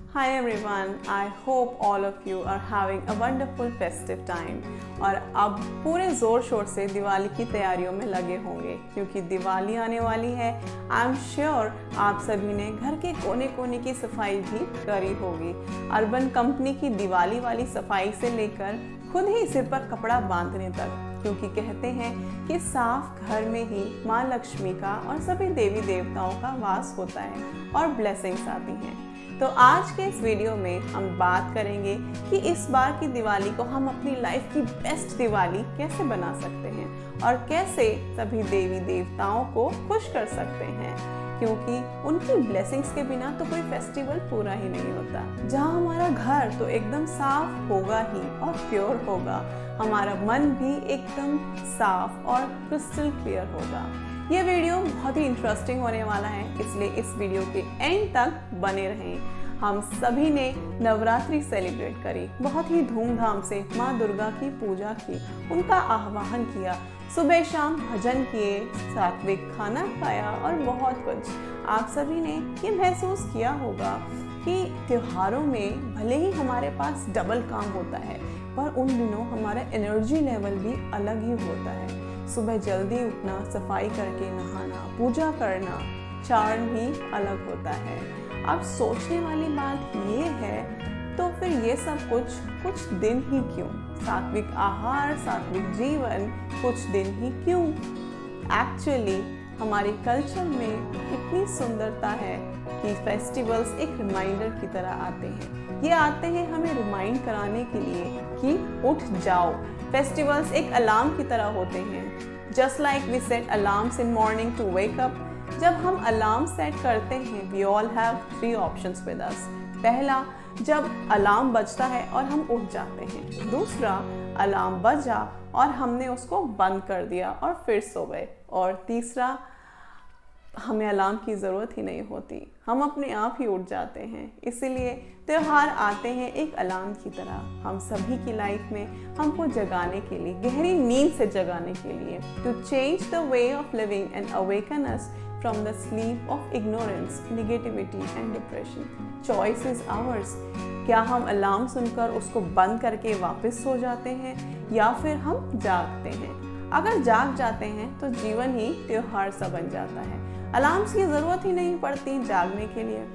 Hi everyone, I hope all of you are having a wonderful festive time और अब पूरे ज़ोर शोर से दिवाली की तैयारियों में लगे होंगे क्योंकि दिवाली आने वाली है। आई एम श्योर आप सभी ने घर के कोने कोने की सफाई भी करी होगी। अर्बन कंपनी की दिवाली वाली सफाई से लेकर खुद ही सिर पर कपड़ा बांधने तक, क्योंकि कहते हैं कि साफ घर में ही माँ लक्ष्मी का और सभी देवी देवताओं का वास होता है और ब्लेसिंग्स आती हैं। तो आज के इस वीडियो में हम बात करेंगे कि इस बार की दिवाली को हम अपनी लाइफ की बेस्ट दिवाली कैसे बना सकते हैं और कैसे सभी देवी देवताओं को खुश कर सकते हैं, क्योंकि उनकी ब्लेसिंग्स के बिना तो कोई फेस्टिवल पूरा ही नहीं होता। जहाँ हमारा घर तो एकदम साफ होगा ही और प्योर होगा, हमारा मन भी एकदम साफ और क्रिस्टल क्लियर होगा। ये वीडियो बहुत ही इंटरेस्टिंग होने वाला है, इसलिए इस वीडियो के एंड तक बने रहें। हम सभी ने नवरात्रि सेलिब्रेट करी, बहुत ही धूमधाम से माँ दुर्गा की पूजा की, उनका आह्वान किया, सुबह शाम भजन किए, सात्विक खाना खाया और बहुत कुछ। आप सभी ने ये महसूस किया होगा कि त्योहारों में भले ही हमारे पास डबल काम होता है, पर उन दिनों हमारा एनर्जी लेवल भी अलग ही होता है। सुबह जल्दी उठना, सफाई करके नहाना, पूजा करना, चार्म ही अलग होता है। अब सोचने वाली बात ये है, तो फिर ये सब कुछ दिन ही क्यों? सात्विक आहार, सात्विक जीवन कुछ दिन ही क्यों? एक्चुअली हमारे कल्चर में इतनी सुंदरता है कि फेस्टिवल्स एक रिमाइंडर की तरह आते हैं। ये आते हैं हमें रिमाइंड कराने के लिए कि उठ जाओ। फेस्टिवल्स एक अलार्म की तरह होते हैं। Just like we set alarms in morning to wake up. जब हम अलार्म सेट करते हैं, we all have 3 options with us. पहला, जब अलार्म बजता है और हम उठ जाते हैं। दूसरा, अलार्म बजा और हमने उसको बंद कर दिया और फिर सो गए। और तीसरा, हमें अलार्म की ज़रूरत ही नहीं होती, हम अपने आप ही उठ जाते हैं। इसीलिए त्योहार आते हैं एक अलार्म की तरह हम सभी की लाइफ में, हमको जगाने के लिए, गहरी नींद से जगाने के लिए, to change the way of living and awaken us from the sleep of ignorance, negativity and depression. Choice is ours. क्या हम अलार्म सुनकर उसको बंद करके वापस सो जाते हैं या फिर हम जागते हैं? अगर जाग जाते हैं तो जीवन ही त्योहार सा बन जाता है। अलार्म्स की ज़रूरत ही नहीं पड़ती जागने के लिए।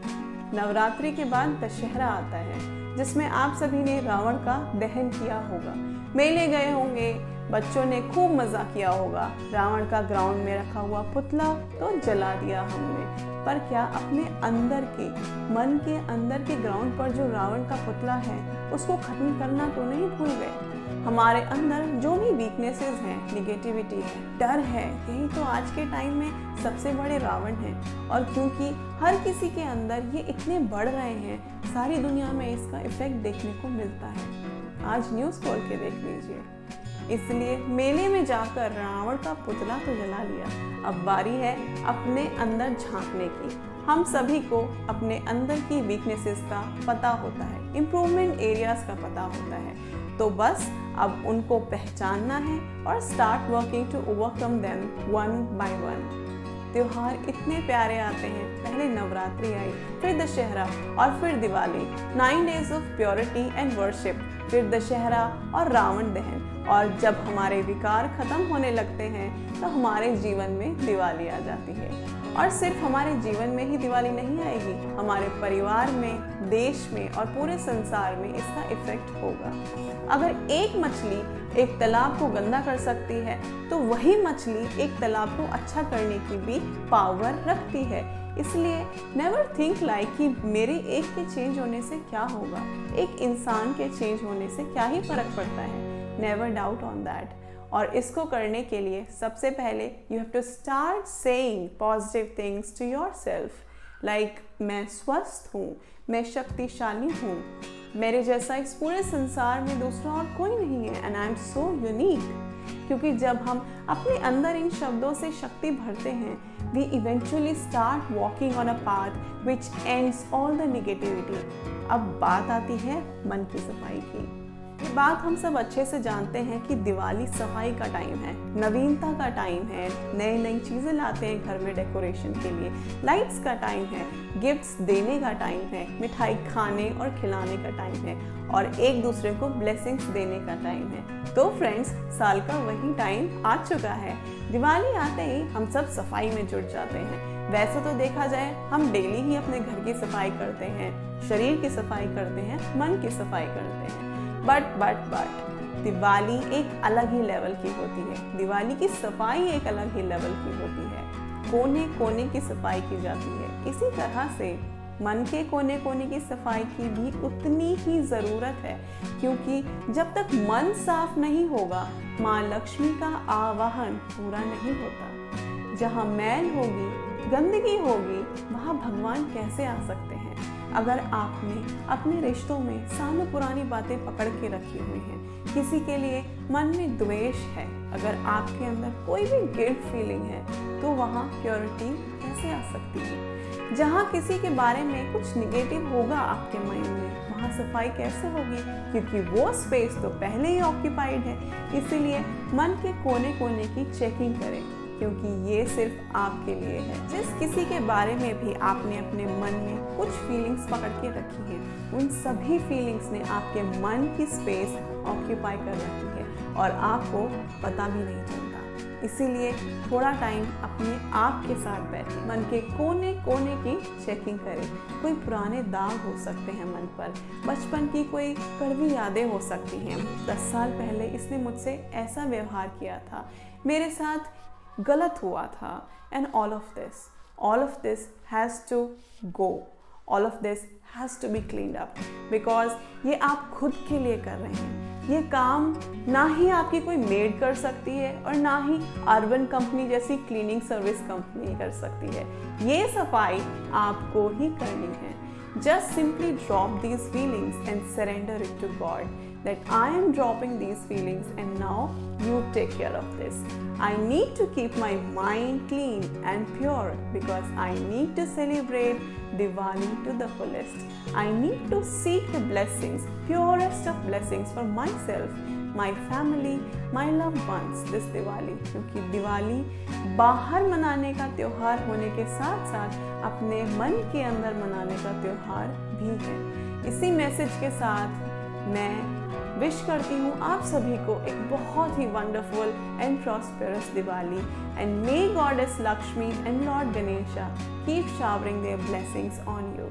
नवरात्रि के बाद दशहरा आता है, जिसमें आप सभी ने रावण का दहन किया होगा, मेले गए होंगे, बच्चों ने खूब मज़ा किया होगा। रावण का ग्राउंड में रखा हुआ पुतला तो जला दिया हमने, पर क्या अपने अंदर के, मन के अंदर के ग्राउंड पर जो रावण का पुतला है उसको खत्म करना तो नहीं भूल गए? हमारे अंदर जो भी वीकनेसेस हैं, निगेटिविटी है, डर है, यही तो आज के टाइम में सबसे बड़े रावण हैं। और क्योंकि हर किसी के अंदर ये इतने बढ़ रहे हैं, सारी दुनिया में इसका इफेक्ट देखने को मिलता है। आज न्यूज़ खोल के देख लीजिए। इसलिए मेले में जाकर रावण का पुतला तो जला लिया, अब बारी है अपने अंदर झांकने की। हम सभी को अपने अंदर की वीकनेसेस का पता होता है, इम्प्रूवमेंट एरियाज का पता होता है, तो बस अब उनको पहचानना है और start working to overcome them one by one. त्योहार इतने प्यारे आते हैं, पहले नवरात्रि आई, फिर दशहरा और फिर Diwali. 9 days of purity and worship, फिर दशहरा और रावण दहन। और जब हमारे विकार खत्म होने लगते हैं तो हमारे जीवन में दिवाली आ जाती है। और सिर्फ हमारे जीवन में ही दिवाली नहीं आएगी, हमारे परिवार में, देश में और पूरे संसार में इसका इफेक्ट होगा। अगर एक मछली एक तालाब को गंदा कर सकती है, तो वही मछली एक तालाब को अच्छा करने की भी पावर रखती है। इसलिए नेवर थिंक लाइक कि मेरे एक के चेंज होने से क्या होगा, एक इंसान के चेंज होने से क्या ही फर्क पड़ता है। Never doubt on that. और इसको करने के लिए सबसे पहले you have to start saying positive things to yourself, like मैं स्वस्थ हूँ, मैं शक्तिशाली हूँ, मेरे जैसा इस पूरे संसार में दूसरा और कोई नहीं है, and I am so unique. क्योंकि जब हम अपने अंदर इन शब्दों से शक्ति भरते हैं, we eventually start walking on a path which ends all the negativity. अब बात आती है मन की सफाई की। ये बात हम सब अच्छे से जानते हैं कि दिवाली सफाई का टाइम है, नवीनता का टाइम है, नई नई चीज़ें लाते हैं घर में डेकोरेशन के लिए, लाइट्स का टाइम है, गिफ्ट्स देने का टाइम है, मिठाई खाने और खिलाने का टाइम है और एक दूसरे को ब्लेसिंग्स देने का टाइम है। तो फ्रेंड्स, साल का वही टाइम आ चुका है। दिवाली आते ही हम सब सफाई में जुट जाते हैं। वैसे तो देखा जाए हम डेली ही अपने घर की सफाई करते हैं, शरीर की सफाई करते हैं, मन की सफाई करते हैं, बट दिवाली एक अलग ही लेवल की होती है। दिवाली की सफाई एक अलग ही लेवल की होती है। कोने कोने की सफाई की जाती है। इसी तरह से मन के कोने कोने की सफाई की भी उतनी ही ज़रूरत है, क्योंकि जब तक मन साफ नहीं होगा माँ लक्ष्मी का आवाहन पूरा नहीं होता। जहाँ मैल होगी, गंदगी होगी, वहाँ भगवान कैसे आ सकते हैं? अगर आपने अपने रिश्तों में सालों पुरानी बातें पकड़ के रखी हुई हैं, किसी के लिए मन में द्वेष है, अगर आपके अंदर कोई भी गिल्ट फीलिंग है, तो वहाँ प्योरिटी कैसे आ सकती है? जहाँ किसी के बारे में कुछ निगेटिव होगा आपके माइंड में, वहाँ सफाई कैसे होगी? क्योंकि वो स्पेस तो पहले ही ऑक्यूपाइड है। इसीलिए मन के कोने कोने की चेकिंग करें, क्योंकि ये सिर्फ आपके लिए है। जिस किसी के बारे में भी आपने अपने मन में कुछ फीलिंग्स पकड़ के रखी हैं, उन सभी फीलिंग्स ने आपके मन की स्पेस ऑक्यूपाई कर रखी है और आपको पता भी नहीं चलता। इसीलिए थोड़ा टाइम अपने आप के साथ बैठे, मन के कोने कोने की चेकिंग करें। कोई पुराने दाग हो सकते हैं मन पर, बचपन की कोई कड़वी यादें हो सकती हैं। 10 साल पहले इसने मुझसे ऐसा व्यवहार किया था, मेरे साथ गलत हुआ था, and all of this has to go, all of this has to be cleaned up, because ये आप खुद के लिए कर रहे हैं। ये काम ना ही आपकी कोई मेड कर सकती है और ना ही अर्बन कंपनी जैसी क्लीनिंग सर्विस कंपनी कर सकती है। ये सफाई आपको ही करनी है। Just simply drop these feelings and surrender it to God, that I am dropping these feelings and now you take care of this. I need to keep my mind clean and pure because I need to celebrate Diwali to the fullest. I need to seek the blessings, purest of blessings for myself, my family, my loved ones this Diwali. क्योंकि दिवाली बाहर मनाने का त्योहार होने के साथ साथ अपने मन के अंदर मनाने का त्योहार भी है। इसी मैसेज के साथ मैं विश करती हूँ आप सभी को एक बहुत ही wonderful and prosperous Diwali, and may goddess Lakshmi and lord Ganesha keep showering their blessings on you.